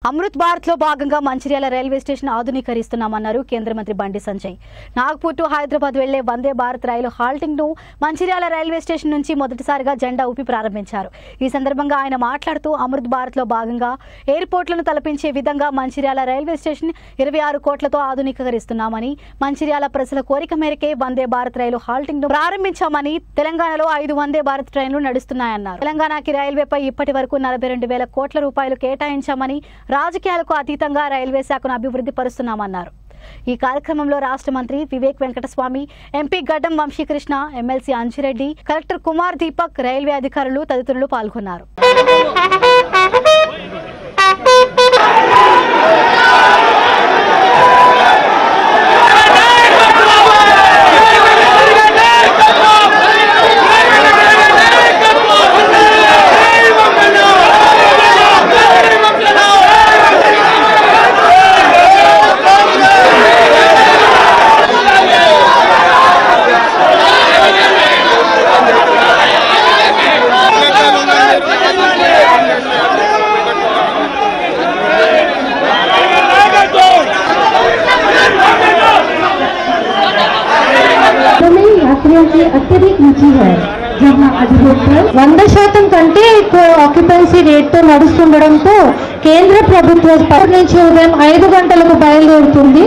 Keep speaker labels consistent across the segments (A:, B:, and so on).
A: అమృత్ భారత్ లో భాగంగా Mancherial railway station ఆధునీకరిస్తున్నామన్నారు కేంద్ర మంత్రి బండి సంజయ్. నాగ్పూర్ టు హైదరాబాద్ వెళ్లే వందే భారత్ రైలు హాల్టింగ్ ను మంచిర్యాల రైల్వే స్టేషన్ నుంచి మొదటిసారిగా జెండా ఊపి ప్రారంభించారు. ఈ సందర్భంగా ఆయన మాట్లాడుతూ అమృత్ భారత్ లో భాగంగా ఎయిర్పోర్ట్లను తలపించే విధంగా మంచిర్యాల రైల్వే స్టేషన్ 26 కోట్లతో ఆధునీకరిస్తున్నామని, మంచిర్యాల ప్రజల కోరిక మేరకే వందే భారత్ రైలు హాల్టింగ్ ను ప్రారంభించామని, తెలంగాణలో 5 వందే భారత్ ట్రైన్లు నడుస్తున్నాయన్నారు. తెలంగాణకి రైల్వేపై ఇప్పటి వరకు 42,000 కోట్ల రూపాయలు కేటాయించామని, రాజకీయాలకు అతీతంగా రైల్వే శాఖను అభివృద్ధి పరుస్తున్నామన్నారు. ఈ కార్యక్రమంలో రాష్ట్ర మంత్రి Vivek Venkataswamy, MP Gaddam Vamshi Krishna, MLC Anji Reddy, collector Kumar Deepak, railway అధికారులు తదితరులు పాల్గొన్నారు.
B: की अत्यधिक रुचि है. जहां अधिकतर 100% కంటే ఎక్కువ ఆక్యుపెన్సీ రేట్తో నడుస్తుండడంతో కేంద్ర ప్రభుత్వం పర్ నుంచి ఉదయం 5 గంటలకు బయలుదేరుతుంది.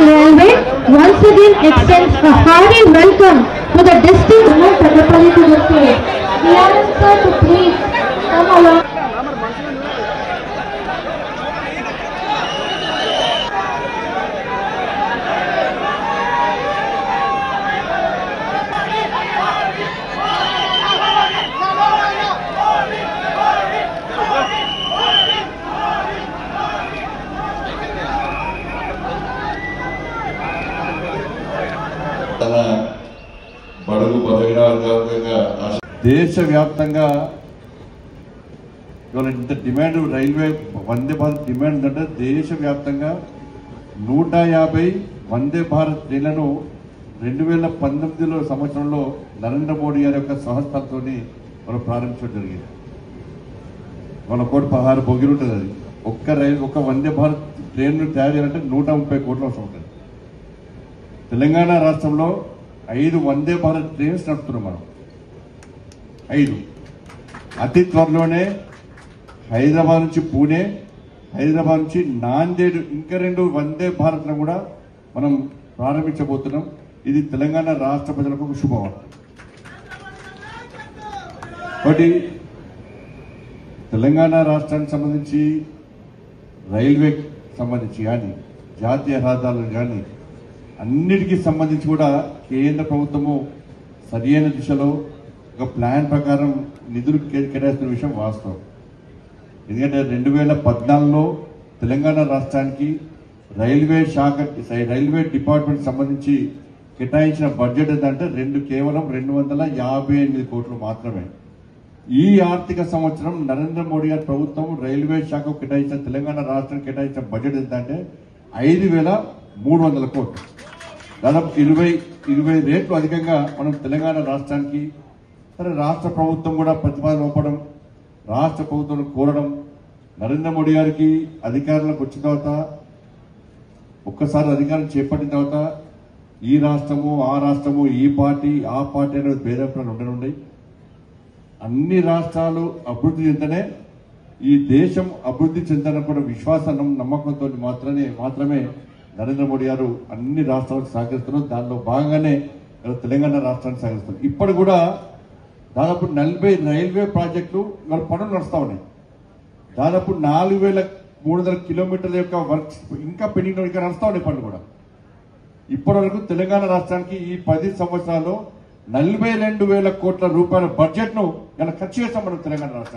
B: Railway once again extends a hearty welcome to the distinct Petrapalli to the state. We answer to please come along.
C: బడుగు బలహీన వర్గాలుగా దేశవ్యాప్తంగా ఇవాళ ఇంత demand railway Vande Bharat demand అంటే దేశవ్యాప్తంగా 150 వందే భారత్ ట్రైన్లను 2019 సంవత్సరంలో నరేంద్ర మోడీ గారి యొక్క సంస్థలతో మనం ప్రారంభించడం జరిగింది. మన 116 బొగిలు ఉంటుంది. అది ఒక్క వందే భారత్ ట్రైన్ తయారు చేయాలంటే 130 కోట్ల అవసరం ఉంటుంది. తెలంగాణ రాష్ట్రంలో 5 వందే భారత్ ట్రైన్స్ నడుపుతున్నాం మనం. 5 అతి త్వరలోనే హైదరాబాద్ నుంచి పూణే, హైదరాబాద్ నుంచి నాందేడ్ ఇంకా 2 వందే భారత్ను కూడా మనం ప్రారంభించబోతున్నాం. ఇది తెలంగాణ రాష్ట్ర ప్రజలకు ఒక శుభవార్త. కాబట్టి తెలంగాణ రాష్ట్రానికి సంబంధించి రైల్వే సంబంధించి కానీ జాతీయ రహదారులు కానీ అన్నిటికీ సంబంధించి కూడా కేంద్ర ప్రభుత్వము సరియైన దిశలో ఒక ప్లాన్ ప్రకారం నిధులు కేటాయిస్తున్న విషయం వాస్తవం. ఎందుకంటే 2014లో తెలంగాణ రాష్ట్రానికి రైల్వే డిపార్ట్మెంట్ సంబంధించి కేటాయించిన బడ్జెట్ ఏంటంటే కేవలం 258 కోట్లు మాత్రమే. ఈ ఆర్థిక సంవత్సరం నరేంద్ర మోడీ గారి ప్రభుత్వం రైల్వే శాఖకు కేటాయించిన తెలంగాణ రాష్ట్రానికి కేటాయించిన బడ్జెట్ ఏంటంటే 5,300 కోట్లు. దాదాపు 20 రేట్లు అధికంగా మనం తెలంగాణ రాష్ట్రానికి. సరే, రాష్ట్ర ప్రభుత్వం కూడా ప్రతిపాదన పంపడం, రాష్ట్ర ప్రభుత్వం కోరడం, నరేంద్ర మోడీ గారికి అధికారంలోకి వచ్చిన తర్వాత ఒక్కసారి అధికారం చేపట్టిన తర్వాత ఈ రాష్ట్రము ఆ రాష్ట్రము, ఈ పార్టీ ఆ పార్టీ అనేది భేదాభిప్రాయాలు ఉండనుండే. అన్ని రాష్ట్రాలు అభివృద్ధి చెందనే ఈ దేశం అభివృద్ధి చెందనప్పుడు విశ్వాసం నమ్మకంతో మాత్రమే నరేంద్ర మోడీ గారు అన్ని రాష్ట్రాలకు సహకరిస్తున్నారు. దానిలో భాగంగానే తెలంగాణ రాష్ట్రానికి సహకరిస్తున్నారు. ఇప్పుడు కూడా దాదాపు 40 రైల్వే ప్రాజెక్టులు ఇవాళ పనులు నడుస్తా ఉన్నాయి. దాదాపు 4,300 కిలోమీటర్ల యొక్క వర్క్స్ ఇంకా పెండింగ్ ఇంకా నడుస్తా ఉన్నాయి పనులు కూడా. ఇప్పటి వరకు తెలంగాణ రాష్ట్రానికి ఈ 10 సంవత్సరాల్లో 42,000 కోట్ల రూపాయల బడ్జెట్ ను ఇలా ఖర్చు చేస్తాం మనం తెలంగాణ రాష్ట్రం.